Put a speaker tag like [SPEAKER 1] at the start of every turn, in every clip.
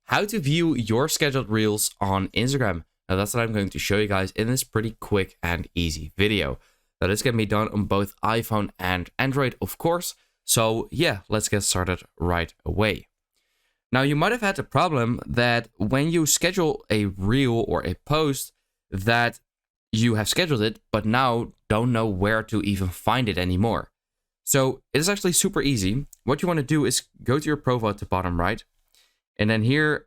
[SPEAKER 1] how to view your scheduled reels on Instagram. Now that's what I'm going to show you guys in this pretty quick and easy video. Now this can be done on both iPhone and Android, of course. So yeah, let's get started right away. Now you might have had the problem that when you schedule a reel or a post that you have scheduled it, but now don't know where to even find it anymore. So it is actually super easy. What you want to do is go to your profile at the bottom right. And then here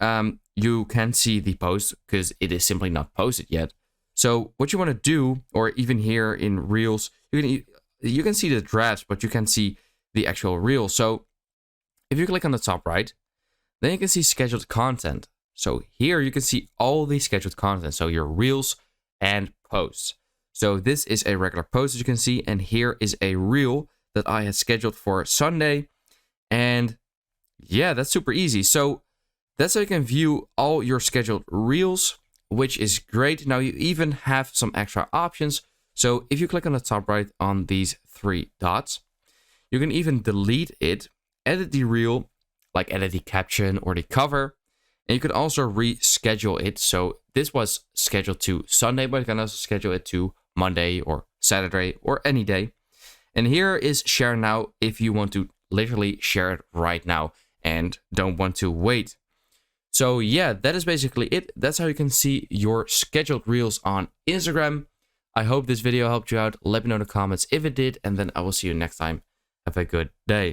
[SPEAKER 1] you can see the post because it is simply not posted yet. So what you want to do, or even here in Reels, you can see the drafts, but you can see the actual reel. So if you click on the top right, then you can see scheduled content. So here you can see all the scheduled content. So your reels and posts. So this is a regular post, as you can see, and here is a reel that I had scheduled for Sunday. And yeah, that's super easy. So that's how you can view all your scheduled reels, which is great. Now you even have some extra options. So if you click on the top right on these three dots, you can even delete it, edit the reel, like edit the caption or the cover. And you can also reschedule it. So this was scheduled to Sunday, but you can also schedule it to Monday or Saturday or any day. And here is share now if you want to literally share it right now and don't want to wait. So yeah, that is basically it. That's how you can see your scheduled reels on Instagram. I hope this video helped you out. Let me know in the comments if it did, and then I will see you next time. Have a good day.